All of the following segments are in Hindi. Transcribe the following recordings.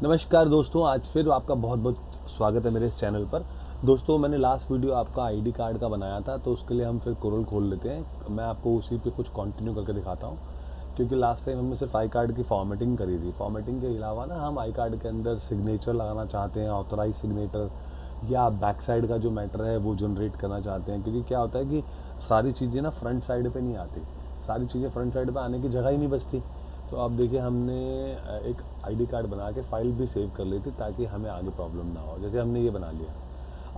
नमस्कार दोस्तों, आज फिर आपका बहुत बहुत स्वागत है मेरे इस चैनल पर। दोस्तों, मैंने लास्ट वीडियो आपका आईडी कार्ड का बनाया था, तो उसके लिए हम फिर कोरल खोल लेते हैं। मैं आपको उसी पे कुछ कंटिन्यू करके दिखाता हूँ, क्योंकि लास्ट टाइम हमने सिर्फ आई कार्ड की फॉर्मेटिंग करी थी। फॉर्मेटिंग के अलावा ना हम आई कार्ड के अंदर सिग्नेचर लगाना चाहते हैं, ऑथराइज सिग्नेचर, या बैक साइड का जो मैटर है वो जनरेट करना चाहते हैं। क्योंकि क्या होता है कि सारी चीज़ें ना फ्रंट साइड पे नहीं आती, सारी चीज़ें फ्रंट साइड पे आने की जगह ही नहीं बचती। तो अब देखिए, हमने एक आईडी कार्ड बना के फाइल भी सेव कर ली थी, ताकि हमें आगे प्रॉब्लम ना हो। जैसे हमने ये बना लिया।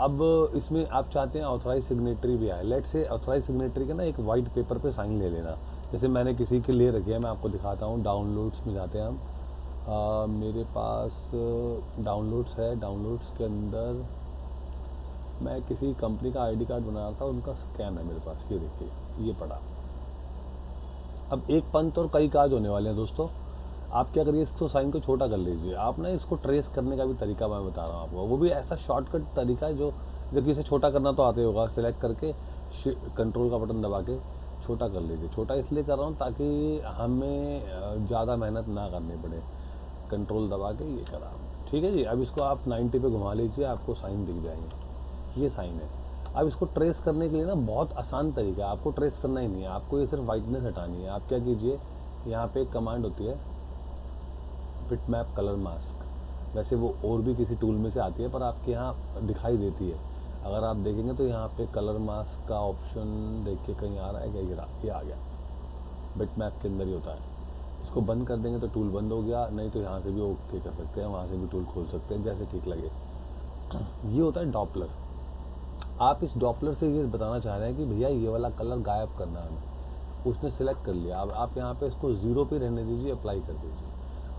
अब इसमें आप चाहते हैं ऑथराइज सिग्नेटरी भी आए। लेट से ऑथराइज सिग्नेटरी का ना एक वाइट पेपर पे साइन ले लेना। जैसे मैंने किसी के लिए रखी है, मैं आपको दिखाता हूँ। डाउनलोड्स में जाते हैं हम। मेरे पास डाउनलोड्स है। डाउनलोड्स के अंदर मैं किसी कंपनी का आईडी कार्ड बना रहा था, उनका स्कैन है मेरे पास। ये देखिए, ये पड़ा। अब एक पंथ और कई काज होने वाले हैं दोस्तों। आप क्या करिए, इसको साइन को छोटा कर लीजिए। आप ना इसको ट्रेस करने का भी तरीका मैं बता रहा हूँ आपको। वो भी ऐसा शॉर्टकट तरीका है जो जबकि इसे छोटा करना तो आते होगा। सिलेक्ट करके कंट्रोल का बटन दबा के छोटा कर लीजिए। छोटा इसलिए कर रहा हूँ ताकि हमें ज़्यादा मेहनत ना करनी पड़े। कंट्रोल दबा के ये करा, ठीक है जी। अब इसको आप 90 पे घुमा लीजिए, आपको साइन दिख जाएंगे। ये साइन है। अब इसको ट्रेस करने के लिए ना बहुत आसान तरीका है। आपको ट्रेस करना ही नहीं है, आपको ये सिर्फ वाइटनेस हटानी है। आप क्या कीजिए, यहाँ पे एक कमांड होती है बिटमैप कलर मास्क। वैसे वो और भी किसी टूल में से आती है, पर आपके यहाँ दिखाई देती है। अगर आप देखेंगे तो यहाँ पे कलर मास्क का ऑप्शन देखिए कहीं आ रहा है क्या? ये आ गया। बिटमैप के अंदर ही होता है। इसको बंद कर देंगे तो टूल बंद हो गया। नहीं तो यहाँ से भी ओके कर सकते हैं, वहाँ से भी टूल खोल सकते हैं, जैसे ठीक लगे। ये होता है डॉपलर। आप इस डॉपलर से ये बताना चाह रहे हैं कि भैया ये वाला कलर गायब करना है हमें। उसने सिलेक्ट कर लिया। अब आप यहाँ पे इसको 0 पे रहने दीजिए, अप्लाई कर दीजिए।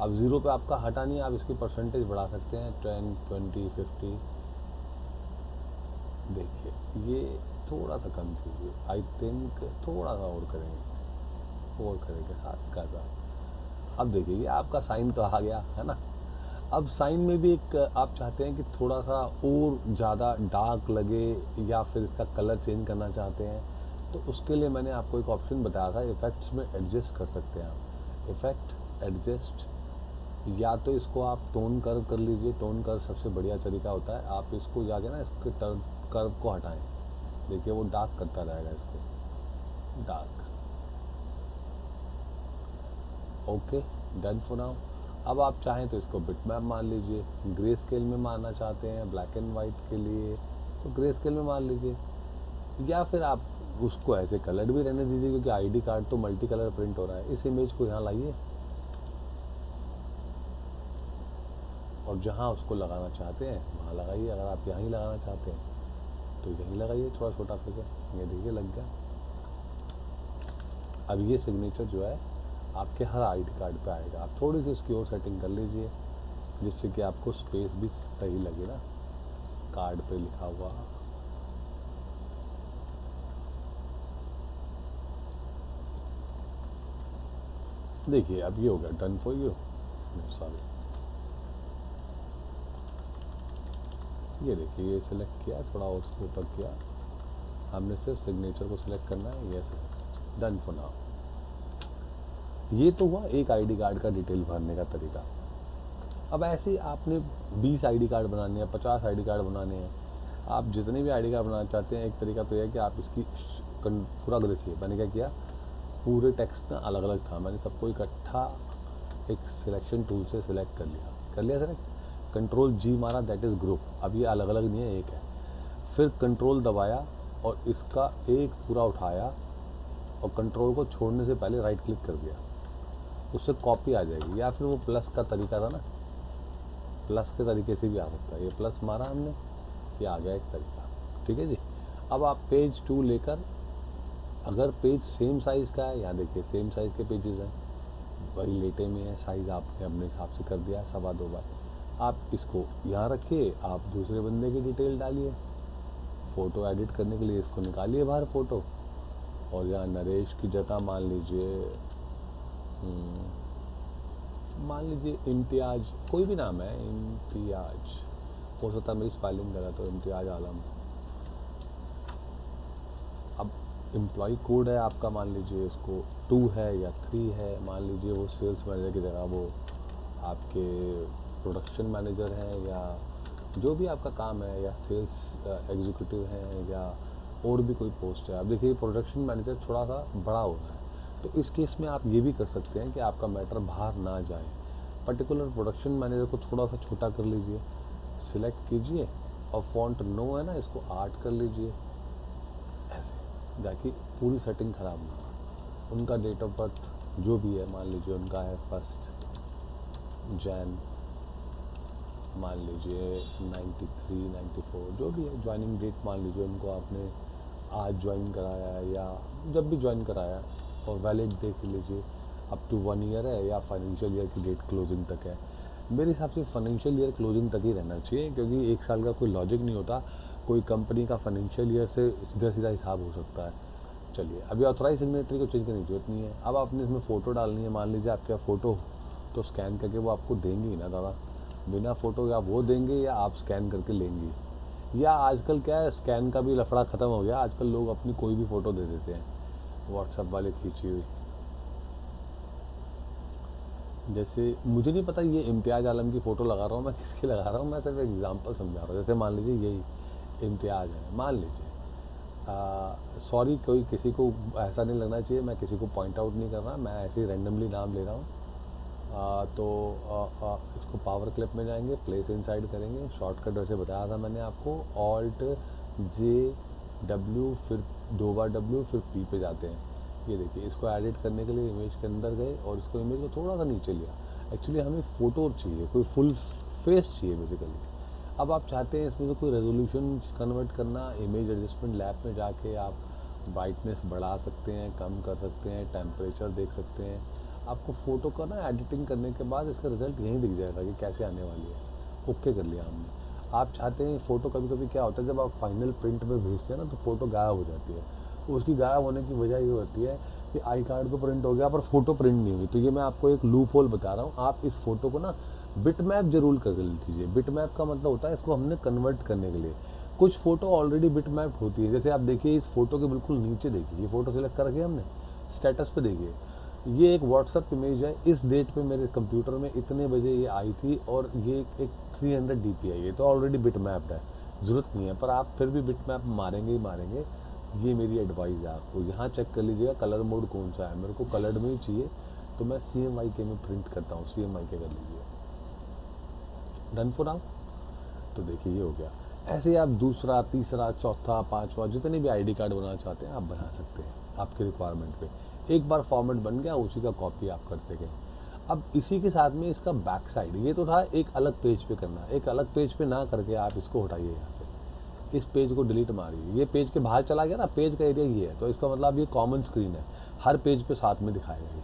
अब 0 पे आपका हटा नहीं है, आप इसकी परसेंटेज बढ़ा सकते हैं 10, 20, 50। देखिए, ये थोड़ा सा कम कीजिए। आई थिंक थोड़ा सा और करेंगे हाथ का साथ। अब देखिए, ये आपका साइन तो आ गया है ना। अब साइन में भी एक आप चाहते हैं कि थोड़ा सा और ज़्यादा डार्क लगे, या फिर इसका कलर चेंज करना चाहते हैं, तो उसके लिए मैंने आपको एक ऑप्शन बताया था। इफ़ेक्ट्स में एडजस्ट कर सकते हैं आप। इफ़ेक्ट, एडजस्ट, या तो इसको आप टोन कर्व कर लीजिए। टोन कर्व सबसे बढ़िया तरीका होता है। आप इसको जाके ना इसके कर्व को हटाएं। देखिए, वो डार्क करता रहेगा इसको, dark. Okay, done for now. अब आप चाहें तो इसको बिटमैप मान लीजिए। ग्रे स्केल में मारना चाहते हैं ब्लैक एंड वाइट के लिए, तो ग्रे स्केल में मान लीजिए। या फिर आप उसको ऐसे कलर भी रहने दीजिए, क्योंकि आईडी कार्ड तो मल्टी कलर प्रिंट हो रहा है। इस इमेज को यहाँ लाइए, और जहाँ उसको लगाना चाहते हैं वहाँ लगाइए। अगर आप यहाँ ही लगाना चाहते हैं तो यहीं लगाइए, थोड़ा छोटा फिगर। ये देखिए, लग गया। अब ये सिग्नेचर जो है आपके हर आईडी कार्ड पे आएगा। आप थोड़ी सी इसकी और सेटिंग कर लीजिए, जिससे कि आपको स्पेस भी सही लगे ना कार्ड पे लिखा हुआ। देखिए, अब ये हो गया डन फॉर यू। सॉरी, ये देखिए, ये सिलेक्ट किया, थोड़ा और उसके ऊपर किया। हमने सिर्फ सिग्नेचर को सिलेक्ट करना है। ये सिलेक्ट, डन फॉर नाउ। ये तो हुआ एक आईडी कार्ड का डिटेल भरने का तरीका। अब ऐसे आपने 20 आईडी कार्ड बनाने हैं, 50 आईडी कार्ड बनाने हैं। आप जितने भी आईडी कार्ड बनाना चाहते हैं, एक तरीका तो यह है कि आप इसकी पूरा देखिए। मैंने क्या किया, पूरे टेक्स्ट ना अलग अलग था, मैंने सबको इकट्ठा एक सिलेक्शन टूल से सिलेक्ट कर लिया सिलेक्ट। कंट्रोल जी मारा, दैट इज़ ग्रुप। अब ये अलग अलग नहीं है, एक है। फिर कंट्रोल दबाया और इसका एक पूरा उठाया, और कंट्रोल को छोड़ने से पहले राइट क्लिक कर दिया। उससे कॉपी आ जाएगी। या फिर वो प्लस का तरीका था ना, प्लस के तरीके से भी आ सकता है। ये प्लस मारा हमने, ये आ गया एक तरीका, ठीक है जी। अब आप पेज 2 लेकर, अगर पेज सेम साइज़ का है, यहाँ देखिए सेम साइज़ के पेजेस हैं, वही लेटे में है, साइज़ आपने अपने हिसाब से कर दिया 2.25 बार। आप इसको यहाँ रखिए, आप दूसरे बंदे की डिटेल डालिए। फ़ोटो एडिट करने के लिए इसको निकालिए बाहर फ़ोटो, और यहाँ नरेश की जगह मान लीजिए इम्तियाज, कोई भी नाम है, इम्तियाज। हो सकता है मेरी स्पेलिंग गलत हो, इम्तियाज आलम। अब एम्प्लॉय कोड है आपका, मान लीजिए इसको 2 है या 3 है। मान लीजिए वो सेल्स मैनेजर की जगह वो आपके प्रोडक्शन मैनेजर हैं या जो भी आपका काम है, या सेल्स एग्जीक्यूटिव हैं, या और भी कोई पोस्ट है। अब देखिए प्रोडक्शन मैनेजर थोड़ा सा बड़ा होता है, तो इस केस में आप ये भी कर सकते हैं कि आपका मैटर बाहर ना जाए। पर्टिकुलर प्रोडक्शन मैनेजर को थोड़ा सा छोटा कर लीजिए, सिलेक्ट कीजिए और फॉन्ट नो है ना, इसको 8 कर लीजिए, ऐसे जाके पूरी सेटिंग ख़राब ना हो। उनका डेट ऑफ बर्थ जो भी है, मान लीजिए उनका है 1 जैन, मान लीजिए 93, 94 जो भी है, ज्वाइनिंग डेट मान लीजिए उनको आपने आज ज्वाइन कराया है या जब भी ज्वाइन कराया है, और वैलिड देख लीजिए अप टू 1 ईयर है या फाइनेंशियल ईयर की डेट क्लोजिंग तक है। मेरे हिसाब से फाइनेंशियल ईयर क्लोजिंग तक ही रहना चाहिए, क्योंकि 1 साल का कोई लॉजिक नहीं होता। कोई कंपनी का फाइनेंशियल ईयर से सीधा सीधा हिसाब हो सकता है। चलिए, अभी ऑथराइज सिग्नेटरी को चेंज करने की जरूरत नहीं है। अब आपने इसमें फ़ोटो डालनी है, मान लीजिए आपके फ़ोटो, तो स्कैन करके वो आपको देंगे ही ना दादा। बिना फ़ोटो या वो देंगे या आप स्कैन करके लेंगे। या आजकल क्या है, स्कैन का भी लफड़ा ख़त्म हो गया, आजकल लोग अपनी कोई भी फ़ोटो दे देते हैं, व्हाट्सएप वाले खींची हुई। जैसे मुझे नहीं पता ये इम्तियाज़ आलम की फ़ोटो लगा रहा हूँ मैं, किसकी लगा रहा हूँ, मैं सिर्फ एग्जांपल समझा रहा हूँ। जैसे मान लीजिए यही इम्तियाज़ है, मान लीजिए, सॉरी कोई किसी को ऐसा नहीं लगना चाहिए, मैं किसी को पॉइंट आउट नहीं कर रहा, मैं ऐसे ही रैंडमली नाम ले रहा हूँ। इसको पावर क्लिप में जाएंगे, प्लेस इनसाइड करेंगे, शॉर्टकट वैसे बताया था मैंने आपको, ऑल्ट जे डब्ल्यू, फिर 2 बार डब्ल्यू, फिर पी पे जाते हैं। ये देखिए, इसको एडिट करने के लिए इमेज के अंदर गए और इसको इमेज को थोड़ा सा नीचे लिया। एक्चुअली हमें फ़ोटो चाहिए, कोई फुल फेस चाहिए बेसिकली। अब आप चाहते हैं इसमें से कोई रेजोल्यूशन कन्वर्ट करना, इमेज एडजस्टमेंट लैब में जाके आप ब्राइटनेस बढ़ा सकते हैं, कम कर सकते हैं, टेम्परेचर देख सकते हैं। आपको फ़ोटो का ना एडिटिंग करने के बाद इसका रिज़ल्ट यहीं दिख जाएगा कि कैसे आने वाली है। ओके कर लिया हमने। आप चाहते हैं फ़ोटो, कभी कभी क्या होता है जब आप फाइनल प्रिंट में भेजते हैं ना, तो फ़ोटो गायब हो जाती है। उसकी गायब होने की वजह ये होती है कि आई कार्ड तो प्रिंट हो गया पर फ़ोटो प्रिंट नहीं हुई। तो ये मैं आपको एक लूप होल बता रहा हूँ। आप इस फ़ोटो को ना बिट मैप जरूर कर लीजिए। बिट मैप का मतलब होता है इसको हमने कन्वर्ट करने के लिए। कुछ फ़ोटो ऑलरेडी बिट मैप होती है, जैसे आप देखिए इस फ़ोटो के बिल्कुल नीचे देखिए, ये फ़ोटो सेलेक्ट कर रखी है हमने, स्टेटस पे देखिए, ये एक व्हाट्सअप इमेज है, इस डेट पे मेरे कंप्यूटर में इतने बजे ये आई थी, और ये एक 300 DP है, ये तो ऑलरेडी बिट मैप्ड है, ज़रूरत नहीं है। पर आप फिर भी बिट मैप मारेंगे ही मारेंगे, ये मेरी एडवाइस है आपको। यहाँ चेक कर लीजिएगा कलर मोड कौन सा है, मेरे को कलर्ड में ही चाहिए, तो मैं CMYK में प्रिंट करता हूँ, CMYK कर लीजिए, डन फॉर नाउ। तो देखिए ये हो गया। ऐसे ही आप दूसरा, तीसरा, चौथा, पाँचवा, जितने भी ID कार्ड बनाना चाहते हैं आप बना सकते हैं आपके रिक्वायरमेंट पे। एक बार फॉर्मेट बन गया, उसी का कॉपी आप करते गए। अब इसी के साथ में इसका बैक साइड, ये तो था एक अलग पेज पे करना, एक अलग पेज पे ना करके आप इसको हटाइए यहाँ से, इस पेज को डिलीट मारिए। ये पेज के बाहर चला गया ना, पेज का एरिया ये है, तो इसका मतलब ये कॉमन स्क्रीन है, हर पेज पे साथ में दिखाएगा ये।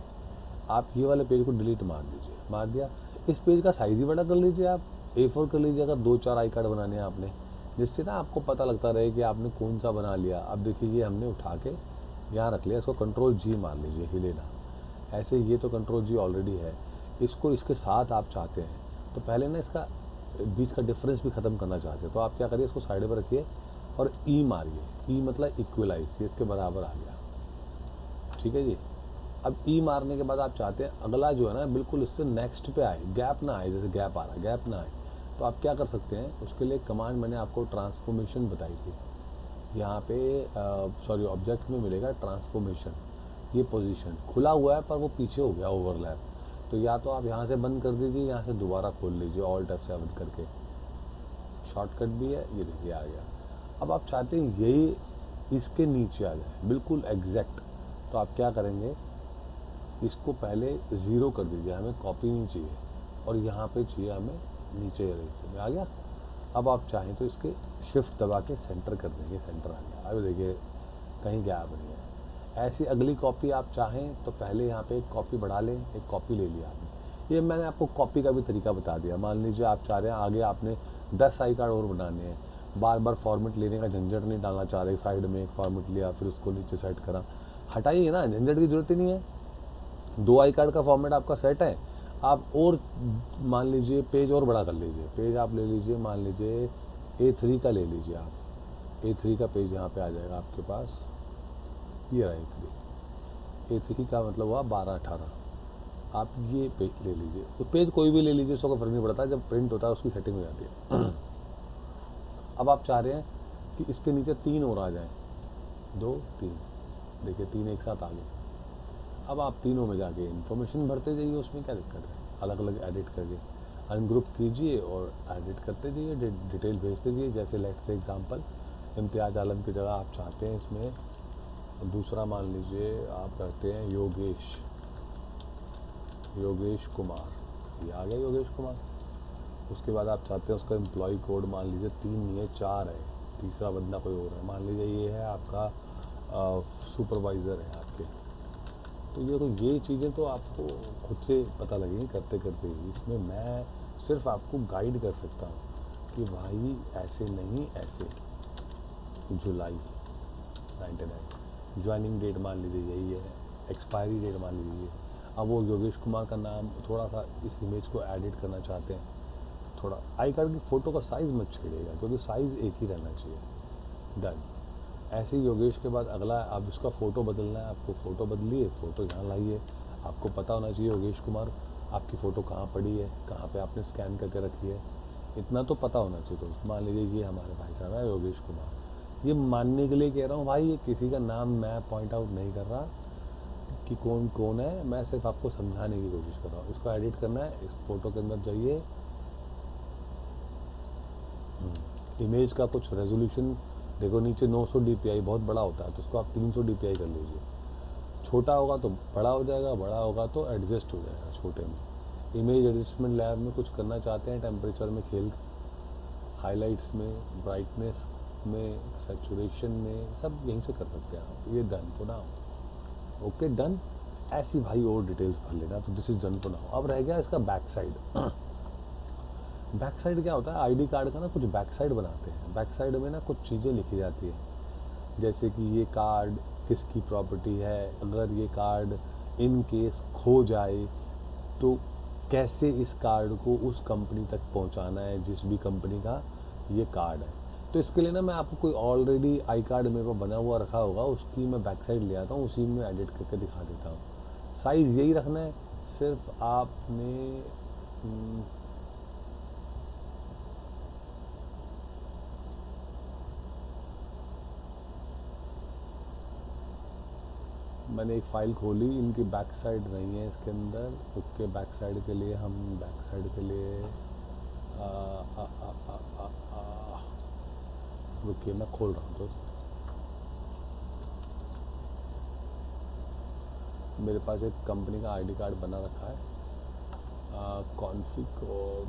आप ये वाले पेज को डिलीट मार दीजिए, मार दिया। इस पेज का साइज़ ही बड़ा कर लीजिए, आप A4 कर लीजिए अगर 2-4 आई कार्ड बनाने हैं आपने, जिससे ना आपको पता लगता रहे कि आपने कौन सा बना लिया। अब देखिए ये हमने उठा के यहाँ रख लिया, इसको कंट्रोल G मार लीजिए, हिले ना। ऐसे ये तो कंट्रोल G ऑलरेडी है, इसको इसके साथ आप चाहते हैं तो पहले ना इसका बीच का डिफरेंस भी ख़त्म करना चाहते हैं, तो आप क्या करिए, इसको साइड पर रखिए और E मारिए। E मतलब इक्वलाइज, ये इसके बराबर आ गया, ठीक है जी। अब E मारने के बाद आप चाहते हैं अगला जो है ना बिल्कुल इससे नेक्स्ट पे आए, गैप ना आए, जैसे गैप आ रहा है गैप ना आए, तो आप क्या कर सकते हैं, उसके लिए कमांड मैंने आपको ट्रांसफॉर्मेशन बताई थी। यहाँ पे सॉरी ऑब्जेक्ट में मिलेगा ट्रांसफॉर्मेशन, ये पोजीशन खुला हुआ है पर वो पीछे हो गया ओवरलैप, तो या तो आप यहाँ से बंद कर दीजिए, यहाँ से दोबारा खोल लीजिए ऑल्ट F7 करके, शॉर्टकट भी है, ये देखिए आ गया। अब आप चाहते हैं यही इसके नीचे आ जाए बिल्कुल एग्जैक्ट, तो आप क्या करेंगे, इसको पहले 0 कर दीजिए, हमें कॉपी नहीं चाहिए, और यहाँ पे चाहिए हमें नीचे में आ गया। अब आप चाहें तो इसके शिफ्ट दबा के सेंटर कर देंगे, सेंटर आ गया। अब देखिए कहीं गैप नहीं है। ऐसी अगली कॉपी आप चाहें तो पहले यहाँ पे एक कॉपी बढ़ा लें, एक कॉपी ले लिया आपने। ये मैंने आपको कॉपी का भी तरीका बता दिया। मान लीजिए आप चाह रहे हैं आगे आपने 10 आई कार्ड और बनाने हैं, बार बार फॉर्मेट लेने का झंझट नहीं डालना चाह रहे, साइड में एक फॉर्मेट लिया फिर उसको नीचे सेट करा, हटाइए ना, झंझट की जरूरत ही नहीं है। 2 आई कार्ड का फॉर्मेट आपका सेट है, आप और मान लीजिए पेज और बड़ा कर लीजिए, पेज आप ले लीजिए, मान लीजिए A3 का ले लीजिए आप, A3 का पेज यहाँ पे आ जाएगा आपके पास, ये रहा A3 का मतलब हुआ 12-18। आप ये पेज ले लीजिए, तो पेज कोई भी ले लीजिए, उसका फर्क नहीं पड़ता, जब प्रिंट होता है उसकी सेटिंग हो जाती है। अब आप चाह रहे हैं कि इसके नीचे 3 और आ जाएं, 2 3, देखिए 3 एक साथ आ गए। अब आप तीनों में जाके इन्फॉर्मेशन भरते जाइए, उसमें क्या दिक्कत है, अलग अलग एडिट करके अनग्रुप कीजिए और एडिट करते जाइए, डिटेल भेजते जाइए। जैसे लेट्स से एग्जांपल, इम्तियाज़ आलम की जगह आप चाहते हैं इसमें दूसरा मान लीजिए आप करते हैं योगेश कुमार, ये आ गया योगेश कुमार। उसके बाद आप चाहते हैं उसका एम्प्लॉय कोड मान लीजिए 3 नहीं है 4 है, तीसरा बंदा कोई और है, मान लीजिए ये है आपका सुपरवाइज़र है आपके। तो ये चीज़ें तो आपको खुद से पता लगेंगी करते करते ही। इसमें मैं सिर्फ आपको गाइड कर सकता हूँ कि भाई ऐसे नहीं ऐसे। जुलाई 99, ज्वाइनिंग डेट मान लीजिए यही है, एक्सपायरी डेट मान लीजिए। अब वो योगेश कुमार का नाम थोड़ा सा इस इमेज को एडिट करना चाहते हैं, थोड़ा आई कार्ड की फ़ोटो का साइज़ मत छेड़िएगा, क्योंकि साइज़ एक ही रहना चाहिए। डन। ऐसे ही योगेश के बाद अगला अब इसका फ़ोटो बदलना है आपको, फ़ोटो बदलिए, फ़ोटो यहाँ लाइए। आपको पता होना चाहिए योगेश कुमार आपकी फ़ोटो कहाँ पड़ी है, कहाँ पे आपने स्कैन करके रखी है, इतना तो पता होना चाहिए। तो मान लीजिए ये हमारे भाई साहब है योगेश कुमार। ये मानने के लिए कह रहा हूँ भाई, ये किसी का नाम मैं पॉइंट आउट नहीं कर रहा कि कौन कौन है, मैं सिर्फ आपको समझाने की कोशिश कर रहा हूँ। इसको एडिट करना है, इस फोटो के अंदर जाइए, इमेज का कुछ रेजोल्यूशन देखो नीचे 900 DPI बहुत बड़ा होता है, तो उसको आप 300 DPI कर लीजिए। छोटा होगा तो बड़ा हो जाएगा, बड़ा होगा तो एडजस्ट हो जाएगा छोटे में। इमेज एडजस्टमेंट लैब में कुछ करना चाहते हैं, टेम्परेचर में खेल, हाइलाइट्स में, ब्राइटनेस में, सैचुरेशन में, सब यहीं से कर सकते हैं आप। ये done for now, okay done. ऐसी भाई और डिटेल्स भर लेना, तो this is done for now. अब रह गया इसका बैक साइड। बैक साइड क्या होता है, आईडी कार्ड का ना कुछ बैक साइड बनाते हैं। बैक साइड में ना कुछ चीज़ें लिखी जाती है, जैसे कि ये कार्ड किसकी प्रॉपर्टी है, अगर ये कार्ड इन केस खो जाए तो कैसे इस कार्ड को उस कंपनी तक पहुंचाना है जिस भी कंपनी का ये कार्ड है। तो इसके लिए ना मैं आपको कोई ऑलरेडी आई कार्ड मेरे पास बना हुआ रखा होगा, उसकी मैं बैक साइड ले आता हूँ, उसी में एडिट करके दिखा देता हूँ। साइज़ यही रखना है, सिर्फ आपने मैंने एक फ़ाइल खोली, इनकी बैक साइड नहीं है इसके अंदर। ओके, बैक साइड के लिए हम बैक साइड के लिए रुकिए मैं खोल रहा हूँ दोस्त। मेरे पास एक कंपनी का आईडी कार्ड बना रखा है, कॉन्फिग, और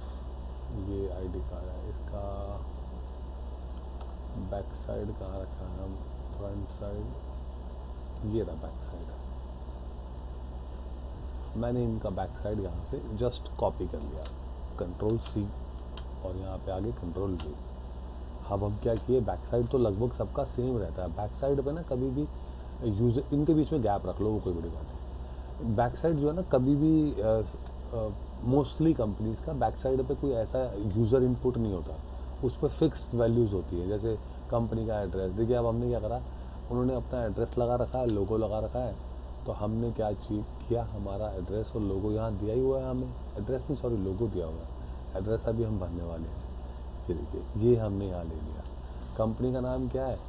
ये आईडी कार्ड है, इसका बैक साइड कहाँ रखा है, हम फ्रंट साइड, ये रहा बैक साइड। मैंने इनका बैक साइड यहाँ से जस्ट कॉपी कर लिया, Ctrl+C, और यहाँ पे आगे Ctrl+V। अब हम क्या किए, बैक साइड तो लगभग सबका सेम रहता है। बैक साइड पे ना कभी भी यूज़र, इनके बीच में गैप रख लो, वो कोई बड़ी बात है। बैक साइड जो है ना कभी भी मोस्टली कंपनीज़ का बैक साइड पे कोई ऐसा यूज़र इनपुट नहीं होता, उस पर फिक्स्ड वैल्यूज़ होती है। जैसे कंपनी का एड्रेस, देखिए अब हमने क्या करा, उन्होंने अपना एड्रेस लगा रखा है, लोगो लगा रखा है, तो हमने क्या चीज़ किया, हमारा एड्रेस और लोगो यहाँ दिया ही हुआ है, हमें एड्रेस नहीं सॉरी लोगो दिया हुआ है। एड्रेस अभी हम भरने वाले हैं, ये देखिए ये हमने यहाँ ले लिया। कंपनी का नाम क्या है,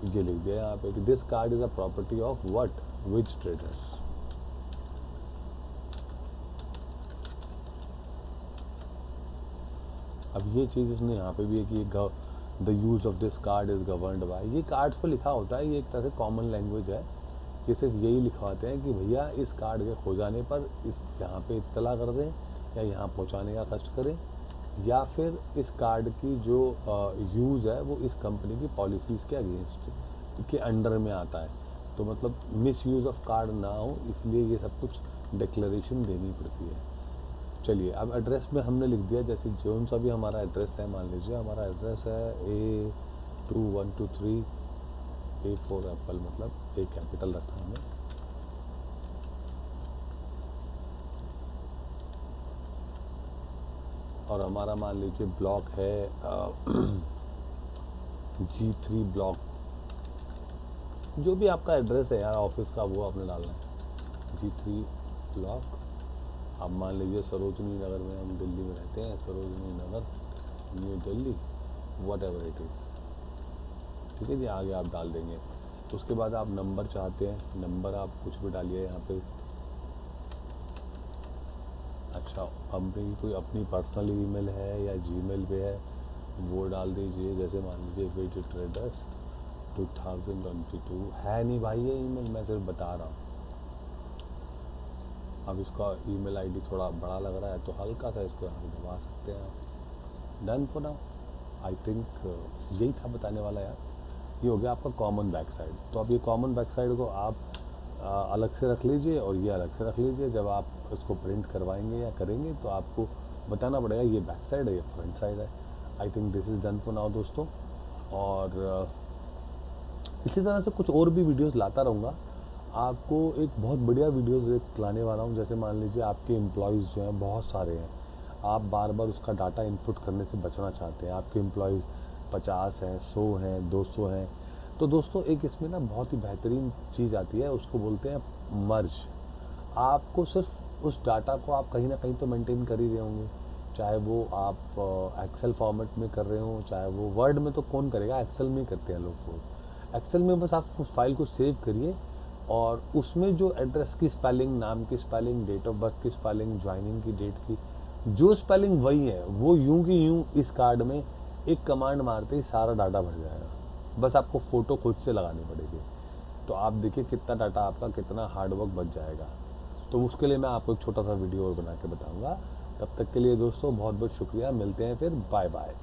ये लिख दिया यहाँ पे कि this card is a property of what, which traders. अब ये चीज़ इसने यहाँ पे भी है कि the use of this card is governed bye, ये कार्ड्स पर लिखा होता है, ये एक तरह से कॉमन लैंग्वेज है। ये सिर्फ यही लिखवाते हैं कि भैया इस कार्ड के खो जाने पर इस यहाँ पे इत्तला कर दें, या यहाँ पहुँचाने का कष्ट करें, या फिर इस कार्ड की जो यूज़ है वो इस कंपनी की पॉलिसीज़ के अगेंस्ट के अंडर में आता है। तो मतलब मिस यूज़ ऑफ कार्ड ना हो, इसलिए ये सब कुछ डिक्लेरेशन देनी पड़ती है। चलिए अब एड्रेस में हमने लिख दिया, जैसे जोन सा भी हमारा एड्रेस है, मान लीजिए हमारा एड्रेस है A2123 A4 एप्पल, मतलब ए कैपिटल रखा हमने। और हमारा मान लीजिए ब्लॉक है G3 ब्लॉक, जो भी आपका एड्रेस है यार ऑफिस का वो आपने डालना है, G3 ब्लॉक आप मान लीजिए सरोजनी नगर में, हम दिल्ली में रहते हैं, Sarojini Nagar, New Delhi, whatever it is, ठीक है जी। आगे आप डाल देंगे। उसके बाद आप नंबर चाहते हैं, नंबर आप कुछ भी डालिए यहाँ पे। अच्छा, अपनी कोई अपनी पर्सनल ईमेल है या जीमेल पे है वो डाल दीजिए। जैसे मान लीजिए वेज ट्रेडर्स 2022 है नहीं भाई ये ईमेल, मैं सिर्फ बता रहा हूँ। अब इसका ईमेल आईडी थोड़ा बड़ा लग रहा है तो हल्का सा इसको यहाँ दबा सकते हैं आप। Done for now. I think यही था बताने वाला यार। ये हो गया आपका कॉमन बैक साइड। तो अब ये कॉमन बैक साइड को आप अलग से रख लीजिए और ये अलग से रख लीजिए। जब आप इसको प्रिंट करवाएंगे या करेंगे तो आपको बताना पड़ेगा ये बैक साइड है, ये फ्रंट साइड है। I think this is done for now दोस्तों। और इसी तरह से कुछ और भी वीडियोस लाता रहूँगा। आपको एक बहुत बढ़िया वीडियोस एक लाने वाला हूँ। जैसे मान लीजिए आपके एम्प्लॉयज़ जो हैं बहुत सारे हैं, आप बार बार उसका डाटा इनपुट करने से बचना चाहते हैं। आपके एम्प्लॉयज़ 50 हैं, 100 हैं, 200 हैं। तो दोस्तों एक इसमें ना बहुत ही बेहतरीन चीज़ आती है, उसको बोलते हैं मर्ज। आपको सिर्फ उस डाटा को आप कहीं ना कहीं तो मेंटेन कर ही रहे होंगे, चाहे वो आप एक्सेल फॉर्मेट में कर रहे हो, चाहे वो वर्ड में, तो कौन करेगा, एक्सेल में ही करते हैं लोग। वो एक्सेल में बस आप उस फाइल को सेव करिए और उसमें जो एड्रेस की स्पेलिंग, नाम की स्पेलिंग, डेट ऑफ बर्थ की स्पेलिंग, ज्वाइनिंग की डेट की जो स्पेलिंग वही है, वो यूं की यूं इस कार्ड में एक कमांड मारते ही सारा डाटा भर जाएगा। बस आपको फ़ोटो खुद से लगानी पड़ेगी। तो आप देखिए कितना डाटा आपका, कितना हार्डवर्क बच जाएगा। तो उसके लिए मैं आपको एक छोटा सा वीडियो और बना के बताऊँगा। तब तक के लिए दोस्तों बहुत बहुत शुक्रिया। मिलते हैं फिर, बाय बाय।